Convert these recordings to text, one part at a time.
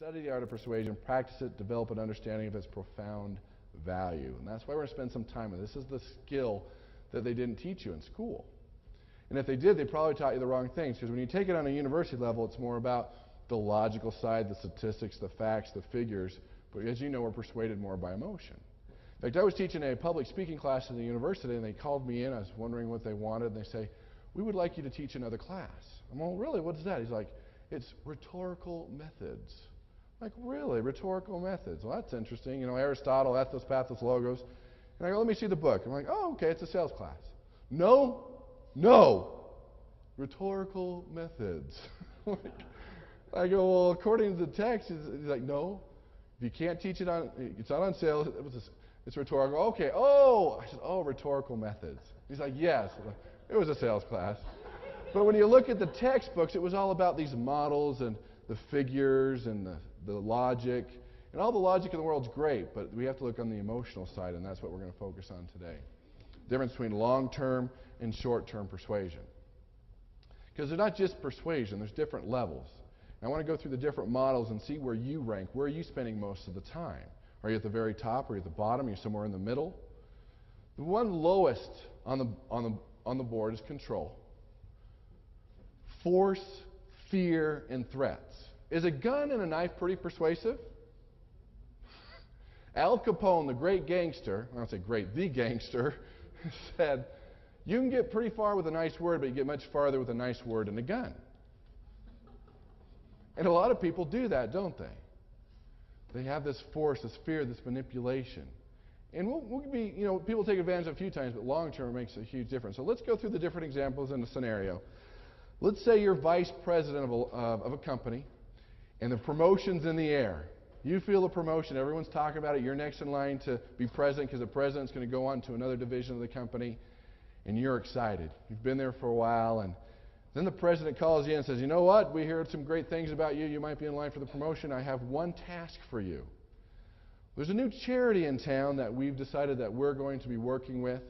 Study the art of persuasion, practice it, develop an understanding of its profound value. And that's why we're going to spend some time with it. This is the skill that they didn't teach you in school. And if they did, they probably taught you the wrong things, because when you take it on a university level, it's more about the logical side, the statistics, the facts, the figures. But as you know, we're persuaded more by emotion. In fact, I was teaching a public speaking class at the university, and they called me in. I was wondering what they wanted, and they say, "We would like you to teach another class." I'm like, "Well, really, what is that?" He's like, "It's rhetorical methods." I'm like, "Really? Rhetorical methods? Well, that's interesting. You know, Aristotle, ethos, pathos, logos." And I go, "Let me see the book." I'm like, "Oh, okay, it's a sales class." No. Rhetorical methods. I go, "Well, according to the text," he's like, "No. If you can't teach it on, it's not on sale. It's rhetorical." Okay. Oh, I said, "Oh, rhetorical methods." He's like, "Yes." It was a sales class. But when you look at the textbooks, it was all about these models and the figures and the logic. And all the logic in the world's great, but we have to look on the emotional side, and that's what we're going to focus on today. The difference between long-term and short-term persuasion. Because they're not just persuasion, there's different levels. And I want to go through the different models and see where you rank. Where are you spending most of the time? Are you at the very top? Are you at the bottom? Are you somewhere in the middle? The one lowest on the board is control. Force, fear, and threats. Is a gun and a knife pretty persuasive? Al Capone, the great gangster, I don't say great, the gangster, said, "You can get pretty far with a nice word, but you get much farther with a nice word and a gun." And a lot of people do that, don't they? They have this force, this fear, this manipulation. And we'll be, people take advantage of it a few times, but long term it makes a huge difference. So let's go through the different examples in the scenario. Let's say you're vice president of a company, and the promotion's in the air. You feel the promotion. Everyone's talking about it. You're next in line to be president because the president's going to go on to another division of the company, and you're excited. You've been there for a while, and then the president calls you in and says, "You know what? We heard some great things about you. You might be in line for the promotion. I have one task for you. There's a new charity in town that we've decided that we're going to be working with,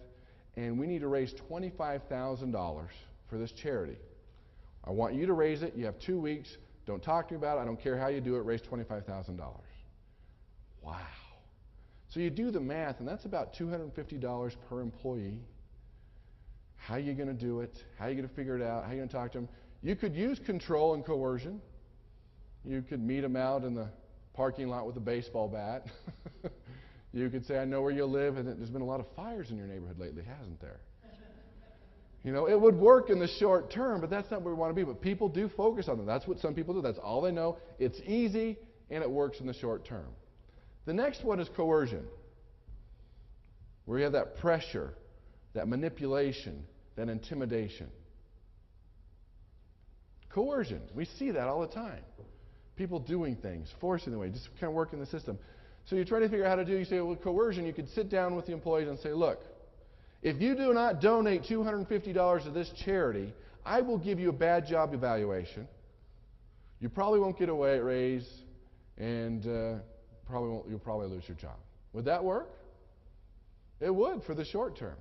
and we need to raise $25,000 for this charity. I want you to raise it. You have 2 weeks. Don't talk to me about it. I don't care how you do it. Raise $25,000. Wow. So you do the math, and that's about $250 per employee. How are you going to do it? How are you going to figure it out? How are you going to talk to them? You could use control and coercion. You could meet them out in the parking lot with a baseball bat. You could say, "I know where you live, and there's been a lot of fires in your neighborhood lately, hasn't there?" It would work in the short term, but that's not where we want to be. But people do focus on them. That's what some people do. That's all they know. It's easy, and it works in the short term. The next one is coercion, where you have that pressure, that manipulation, that intimidation. Coercion, we see that all the time. People doing things, forcing their way, just kind of working the system. So you try to figure out how to do it. You say, well, coercion, you could sit down with the employees and say, "Look, if you do not donate $250 to this charity, I will give you a bad job evaluation. You probably won't get a raise, and you'll probably lose your job." Would that work? It would for the short term.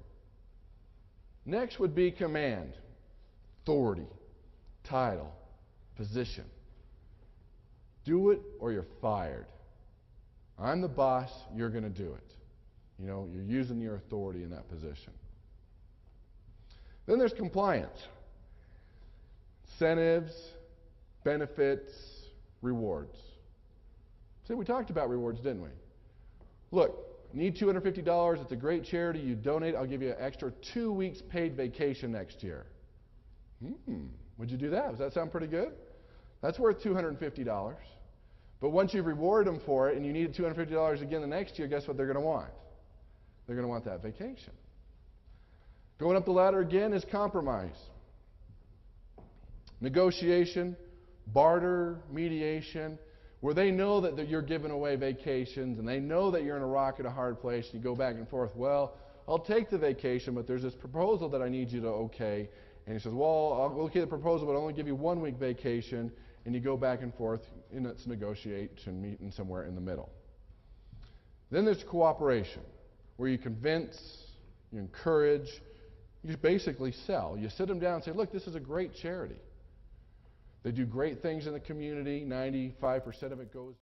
Next would be command, authority, title, position. Do it or you're fired. I'm the boss, you're going to do it. You're using your authority in that position. Then there's compliance. Incentives, benefits, rewards. See, we talked about rewards, didn't we? Look, need $250. It's a great charity. You donate, I'll give you an extra 2 weeks paid vacation next year. Would you do that? Does that sound pretty good? That's worth $250. But once you reward them for it and you need $250 again the next year, guess what they're going to want? They're going to want that vacation. Going up the ladder again is compromise. Negotiation, barter, mediation, where they know that you're giving away vacations and they know that you're in a rock and a hard place. You go back and forth. "Well, I'll take the vacation, but there's this proposal that I need you to okay." And he says, "Well, I'll okay the proposal, but I'll only give you 1 week vacation." And you go back and forth, and it's negotiation, meeting somewhere in the middle. Then there's cooperation, where you convince, you encourage, you basically sell. You sit them down and say, "Look, this is a great charity. They do great things in the community. 95% of it goes